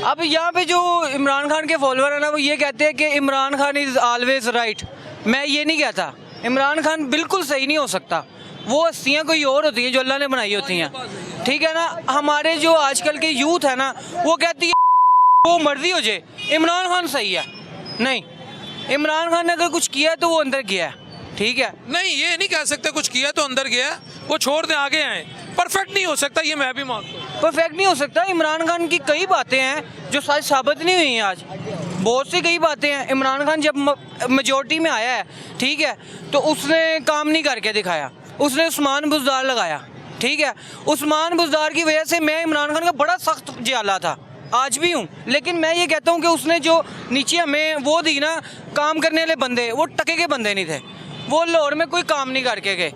अब यहाँ पे जो इमरान खान के फॉलोअर है ना, वो ये कहते हैं कि Imran Khan is always right. मैं ये नहीं कहता, इमरान खान बिल्कुल सही नहीं हो सकता। वो हस्तियाँ कोई और होती हैं जो अल्लाह ने बनाई होती हैं, ठीक है ना। हमारे जो आजकल के यूथ है ना, वो कहती है वो मर्जी हो जाए, इमरान खान सही है। नहीं, इमरान खान ने अगर कुछ किया है तो वो अंदर गया है, ठीक है। नहीं, ये नहीं कह सकते कुछ किया तो अंदर गया, वो छोड़ दें आगे आए। परफेक्ट नहीं हो सकता, ये मैं भी मानता हूँ। परफेक्ट नहीं हो सकता। इमरान खान की कई बातें हैं जो सच साबित नहीं हुई हैं आज, बहुत सी कई बातें हैं। इमरान खान जब मेजोरिटी में आया है, ठीक है, तो उसने काम नहीं करके दिखाया। उसने उस्मान बुज़दार लगाया, ठीक है। उस्मान बुज़दार की वजह से मैं इमरान खान का बड़ा सख्त जाला था, आज भी हूँ। लेकिन मैं ये कहता हूँ कि उसने जो नीचे हमें वो दी ना काम करने वाले बंदे, वो टके के बंदे नहीं थे। वो लाहौर में कोई काम नहीं करके गए।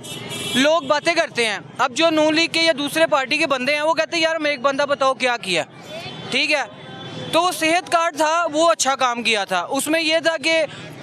लोग बातें करते हैं, अब जो नून लीग के या दूसरे पार्टी के बंदे हैं वो कहते हैं यार मैं एक बंदा बताओ क्या किया, ठीक है। तो वो सेहत कार्ड था, वो अच्छा काम किया था। उसमें यह था कि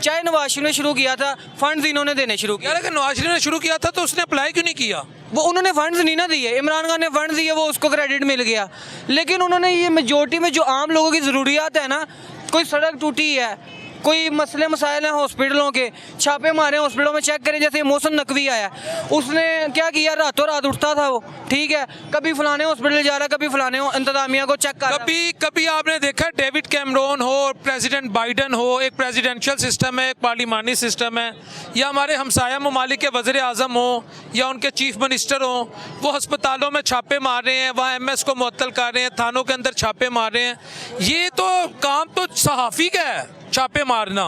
चाहे नवाज शरीफ ने शुरू किया था, फंड्स इन्होंने देने शुरू किया। यार अगर नवाज शरीफ ने शुरू किया था तो उसने अप्लाई क्यों नहीं किया? वो उन्होंने फंड्स नहीं ना दिए, इमरान खान ने फंड्स दिए, वो उसको क्रेडिट मिल गया। लेकिन उन्होंने ये मेजोरिटी में जो आम लोगों की ज़रूरियात है ना, कोई सड़क टूटी है, कोई मसले मसाइल हैं हॉस्पिटलों के, छापे मारे हॉस्पिटलों में, चेक करें। जैसे मौसम नकवी आया, उसने क्या किया, रातों रात उठता था वो, ठीक है, कभी फलाने हॉस्पिटल जा रहा, कभी फलाने इंतजामिया को चेक कर रहा। कभी आपने देखा डेविड कैमरून हो, प्रेसिडेंट बाइडन हो, एक प्रेसिडेंशियल सिस्टम है, एक पार्लिमानी सिस्टम है, या हमारे हमसाया ममालिक के वज़ीर आज़म हो या उनके चीफ मिनिस्टर हो, वो अस्पतालों में छापे मार रहे हैं, वहाँ MS को मुअत्तल कर रहे हैं, थानों के अंदर छापे मार रहे हैं। ये तो काम तो सहाफ़ी का है, छापे मारना।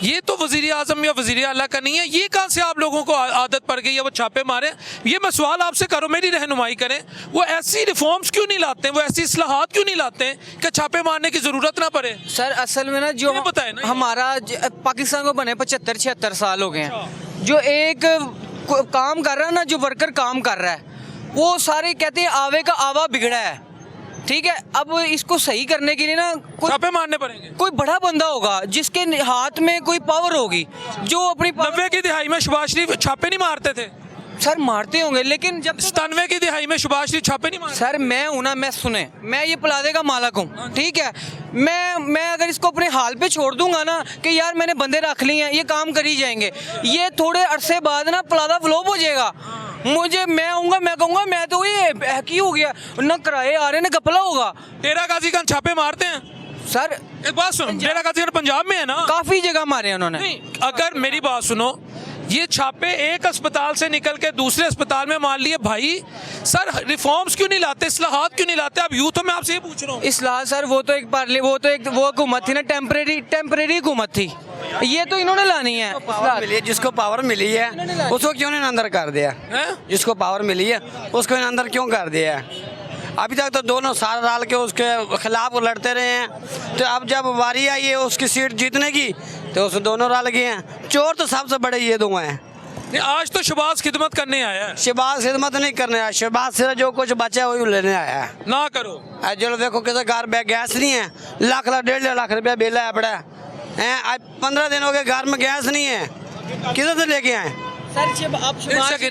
ये तो वज़ीर आज़म या वज़ीर आला का नहीं है। ये कहाँ से आप लोगों को आदत पड़ गई है वो छापे मारे? ये मैं सवाल आपसे करूँ, मेरी रहनुमाई करें। वो ऐसी रिफॉर्म्स क्यों नहीं लाते हैं, वो ऐसी इस्लाहात क्यों नहीं लाते हैं कि छापे मारने की ज़रूरत ना पड़े? सर असल में ना जो बताए ना, हमारा पाकिस्तान को बने 75-76 साल हो गए हैं। जो एक काम कर रहा है ना, जो वर्कर काम कर रहा है, वो सारे कहते हैं आवे का आवा बिगड़ा है, ठीक है। अब इसको सही करने के लिए ना छापे मारने पड़ेंगे। कोई बड़ा बंदा होगा जिसके हाथ में कोई पावर होगी, जो अपनी 90 की दिहाई में शहबाज शरीफ छापे नहीं मारते थे? सर मारते होंगे, लेकिन जब 97 की दिहाई में शहबाज शरीफ छापे नहीं मारते। सर मैं हूं ना, मैं सुने, मैं ये प्लाजे का मालिक हूँ, ठीक है। मैं अगर इसको अपने हाल पे छोड़ दूंगा ना कि यार मैंने बंदे रख लिए हैं, ये काम कर ही जाएंगे, ये थोड़े अरसे बाद ना प्लाजा फ्लॉप हो जाएगा। मुझे मैं आऊंगा, मैं कहूँगा मैं तो ये की हो गया ना, किराए आ रहे ना, गपला होगा। डेरा गाजी खान छापे मारते हैं सर एक बात सुनो, डेरा गाजी खान पंजाब में है ना, काफी जगह मारे हैं उन्होंने। नहीं, अगर मेरी बात सुनो, ये छापे एक अस्पताल से निकल के दूसरे अस्पताल में मान लिए भाई। सर रिफॉर्म्स क्यों नहीं लाते, इस्लाहात क्यों नहीं लाते? अब यूथ में आपसे ये पूछ रहा हूँ। इस्लाह सर वो तो एक हुकूमत थी ना, टेम्परेरी हुकूमत थी, ये तो इन्होंने लानी है। जिसको पावर मिली है उसको क्यों नहीं अंदर कर दिया? जिसको पावर मिली है उसको अंदर क्यों कर दिया है? अभी तक तो दोनों साल डाल के उसके खिलाफ लड़ते रहे हैं, तो अब जब बारी आई है उसकी सीट जीतने की तो उस दोनों रल गए हैं। चोर तो सबसे बड़े ये दो हैं। आज तो शहबाज खिदमत करने आया है। शहबाज खिदमत नहीं करने आया, शहबाज से जो कुछ बचा वही लेने आया है। ना करो जो देखो किसी घर में गैस नहीं है, लाख 1.5 लाख रुपया बिल है बड़ा है। आज 15 दिन हो गए घर में गैस नहीं है, किधर से लेके आए? सर जब आप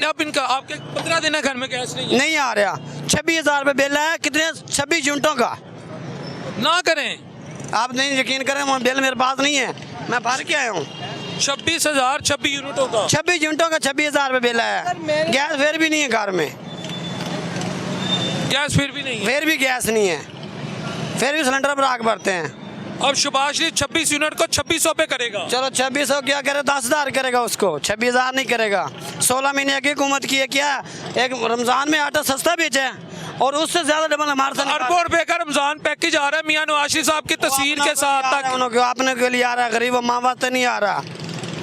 अब इनका आपके 15 दिन है घर में गैस नहीं आ रहा। 26,000 रुपये बिल है, कितने 26 यूनिटों का। ना करें, आप नहीं यकीन करें, वो बिल मेरे पास नहीं है, मैं भर के आया हूँ। 26,000 26 यूनिटों का, 26 यूनिटों का 26,000 रुपये बिल है। गैस फिर भी नहीं है घर में, गैस फिर भी नहीं है। फिर भी गैस नहीं है, फिर भी सिलेंडर पर आग भरते हैं। अब शहबाज शरीफ 26 यूनिट को 2600 पे करेगा। चलो 2600 क्या करे, 10,000 करेगा उसको, 26,000 नहीं करेगा। 16 महीने की हुकूमत की है क्या? एक रमजान में आटा सस्ता बेचा है और उससे ज्यादा डबल हमारे साथ अरबों रुपए का रमजान पैकेज आ रहा है मियां नवाज शरीफ साहब की तस्वीर के साथ तक। अपने के लिए आ रहा है, गरीब माँ वास्ते नहीं आ रहा।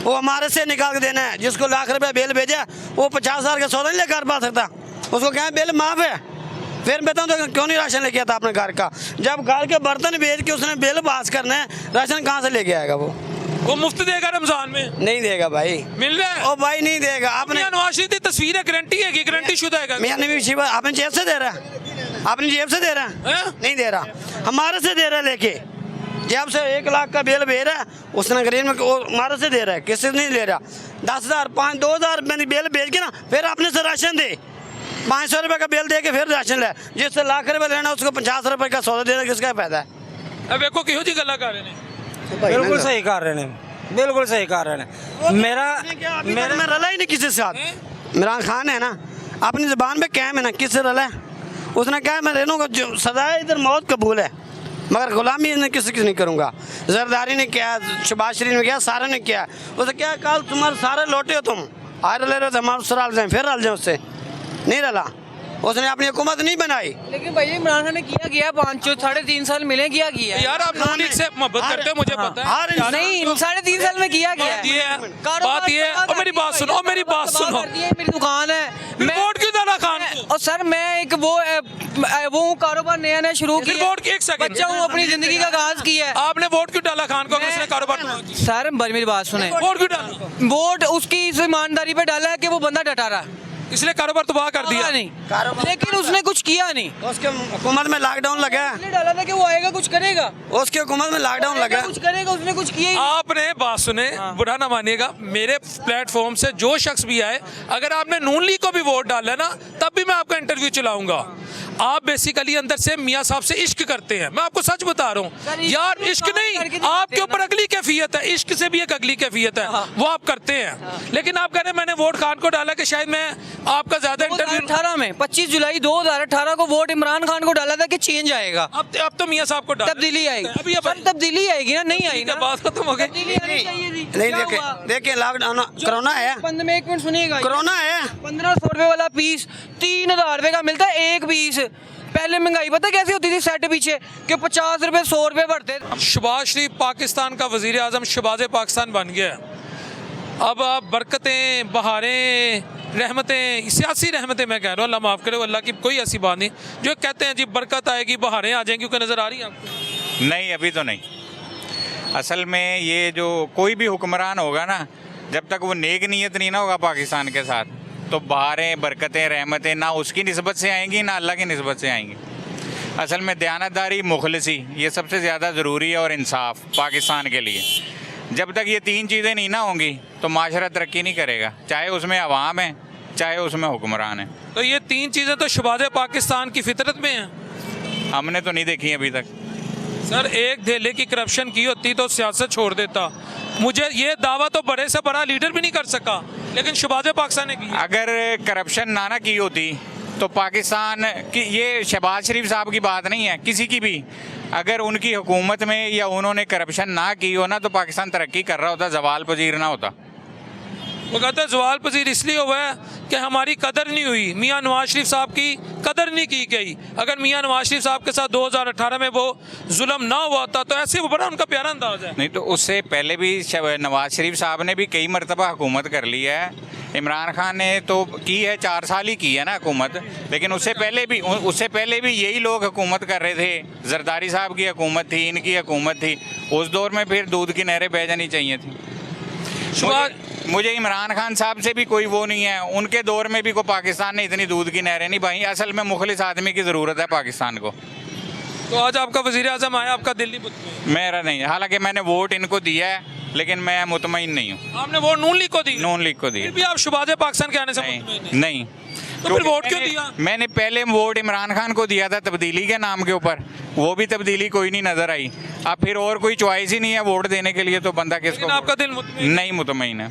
वो हमारे से निकाल के देना है। जिसको लाख रुपया बिल भेजा वो 50,000 का सौदा नहीं लेकर पा सकता, उसको क्या बिल माफ है। फिर बताऊँ तो क्यों नहीं राशन लेके आता अपने घर का? जब घर के बर्तन बेच के उसने बिल पास करना है, राशन कहाँ से लेके आएगा? वो मुफ्त देगा रमजान में? नहीं देगा भाई, मिल रहा है। ओ भाई नहीं देगा। आपने नवाज शरीफ की तस्वीर है, गारंटी है कि गारंटी शुदा है? मियां नबी शिवा अपनी जेब से दे रहा है, अपनी जेब से दे रहा है? नहीं दे रहा, हमारे से दे रहा है लेके। जब से 1 लाख का बिल भेज रहा है उसने गरीब में हमारे से दे रहा है, किसी से नहीं ले रहा। 10,000 5 2,000 बिल भेज के ना फिर अपने से राशन दे। 500 रुपये का बिल दे के फिर राशन ले। जिससे लाख रुपये लेना उसको 50 रुपये का सौदा देना, किसका फायदा है? ਇਹ ਵੇਖੋ ਕਿਹੋ ਜੀ ਗੱਲਾਂ ਕਰ ਰਹੇ ਨੇ। बिल्कुल सही कर रहे हैं, बिल्कुल सही कर रहे हैं। मेरा मेरा में रला ही नहीं किसी से साथ। इमरान खान है ना, अपनी ज़बान पे कायम है ना, किससे रला है? उसने कहा मैं रहूँगा, जो सजा है इधर मौत कबूल है, मगर गुलामी ने किसी की नहीं करूँगा। जरदारी ने किया, शहबाज शरीफ ने किया, सारे ने किया। उसने क्या कल तुम्हारे सारे लौटे हो तुम, आए रले रहे हो, हमारे उससे रल जाए, फिर रल जाए उससे, नहीं रला। उसने अपनी हुकूमत नहीं बनाई। लेकिन भैया इमरान खान ने किया 5-3.5 साल मिले किया यार आप नून लीग से मोहब्बत करते हो, मुझे पता है। नहीं 3.5 साल में किया बात ये है, बात ये है, और मेरी बात सुनो, और मेरी बात सुनो, मेरी दुकान है, फिर वोट क्यों डाला खान को? और सर मैं एक वो कारोबार नया शुरू फिर किया, वोट की एक सेकंड, बच्चा हूँ, अपनी जिंदगी का आगाज किया है। आपने वोट क्यों डाला खान को अगर उसने कारोबार शुरू किया? सर मेरी बात सुने, वोट क्यों डाला? वोट उसकी इस ईमानदारी पे डाला है कि वो बंदा डटा रहा, इसलिए कारोबार तबाह कर दिया। नहीं, लेकिन उसने कुछ किया नहीं। उसके हुकूमत में लॉकडाउन लगा है, उसने डाला था कि वो आएगा कुछ करेगा, उसके हुकूमत में लॉकडाउन लगा है। कुछ करेगा, उसने कुछ किया ही नहीं। आपने बात सुने, बुरा ना मानिएगा, मेरे प्लेटफॉर्म से जो शख्स भी आए, अगर आपने नून लीग को भी वोट डाला ना, तब भी मैं आपका इंटरव्यू चलाऊंगा। आप बेसिकली अंदर से मियाँ साहब से इश्क करते हैं, मैं आपको सच बता रहा हूँ यार। इश्क नहीं, आपके ऊपर अगली कैफियत है, इश्क से भी एक अगली कैफियत है, वो आप करते हैं। लेकिन आप कह रहे हैं मैंने वोट खान को डाला कि शायद मैं आपका ज्यादा इंटरव्यू। 2018 में 25 जुलाई 2018 को वोट इमरान खान को डाला था कि चेंज आएगा, अब तो मियाँ साहब को डाला, तब्दीली आएगी। अभी सर तब्दीली आएगी ना, नहीं आएगी ना, बात खत्म हो गई। तब्दीली आनी चाहिए थी। नहीं क्या देखे हुआ? देखिए लॉकडाउन कोरोना है, 15 में 1 मिनट सुनिएगा, कोरोना है। 1500 रुपए वाला पीस 3000 रुपए का मिलता है एक पीस। पहले महंगाई पता कैसे होती थी सेट पीछे कि 50 रुपए 100 रुपए बढ़ते। शहबाज शरीफ पाकिस्तान का वजीर आजम, शहबाज पाकिस्तान बन गया है। अब आप बरकतें, बहारें, रहमतें, सियासी रहमतें मैं कह रहा हूँ, अल्लाह माफ़ करे, अल्लाह की कोई ऐसी बात नहीं, जो कहते हैं जी बरकत आएगी, बहारें आ जाएंगी, क्योंकि नज़र आ रही है आपको? नहीं, अभी तो नहीं। असल में ये जो कोई भी हुक्मरान होगा ना, जब तक वो नेक नीयत नहीं ना होगा पाकिस्तान के साथ, तो बहारें, बरकतें, रहमतें ना उसकी निस्बत से आएंगी ना अल्लाह की निस्बत से आएंगी। असल में दयानतदारी, मुखलिसी, ये सबसे ज़्यादा ज़रूरी है, और इंसाफ पाकिस्तान के लिए। जब तक ये 3 चीज़ें नहीं ना होंगी तो माशरा तरक्की नहीं करेगा, चाहे उसमें अवाम है, चाहे उसमें हुक्मरान है। तो ये 3 चीज़ें तो शहबाज पाकिस्तान की फितरत में हैं। हमने तो नहीं देखी अभी तक। सर एक धेले की करप्शन की होती तो सियासत छोड़ देता। मुझे ये दावा तो बड़े से बड़ा लीडर भी नहीं कर सका, लेकिन शहबाज पाकिस्तान ने की। अगर करप्शन ना की होती तो पाकिस्तान की, ये शहबाज शरीफ साहब की बात नहीं है, किसी की भी, अगर उनकी हुकूमत में या उन्होंने करप्शन ना की हो ना, तो पाकिस्तान तरक्की कर रहा होता, जवाल पजीर ना होता। वो कहते हैं जवाल पजीर इसलिए हुआ है कि हमारी कदर नहीं हुई, मियाँ नवाज शरीफ साहब की कदर नहीं की गई। अगर मियाँ नवाज शरीफ साहब के साथ 2018 में वो जुल्म ना हुआ था तो ऐसे वो बड़ा उनका प्यारा अंदाज है। नहीं तो उससे पहले भी नवाज शरीफ साहब ने भी कई मरतबा हुकूमत कर ली है। इमरान खान ने तो की है, 4 साल ही की है ना हुकूमत, लेकिन उससे पहले भी यही लोग हुकूमत कर रहे थे। जरदारी साहब की हुकूमत थी, इनकी हुकूमत थी, उस दौर में फिर दूध की नहरें बह जानी चाहिए थी। मुझे इमरान खान साहब से भी कोई वो नहीं है, उनके दौर में भी को पाकिस्तान ने इतनी दूध की नहरें नहीं बही। असल में मुखलिस आदमी की ज़रूरत है पाकिस्तान को। तो आज आपका वज़ीर आज़म आया, आपका दिल नहीं मुतमईन? मेरा नहीं, हालांकि मैंने वोट इनको दिया है, लेकिन मैं मुतमईन नहीं हूँ। आपने वोट नून लीग को दी? नून लीग को दिया। फिर भी आप शहबाज पाकिस्तान के आने से मुतमईन नहीं। तो फिर वोट क्यों दिया? मैंने पहले वोट इमरान खान को दिया था तब्दीली के नाम के ऊपर, वो भी तब्दीली कोई नहीं नजर आई। अब फिर और कोई चॉइस ही नहीं है वोट देने के लिए, तो बंदा किसको? आपका दिल मुतमईन नहीं मुतमईन है।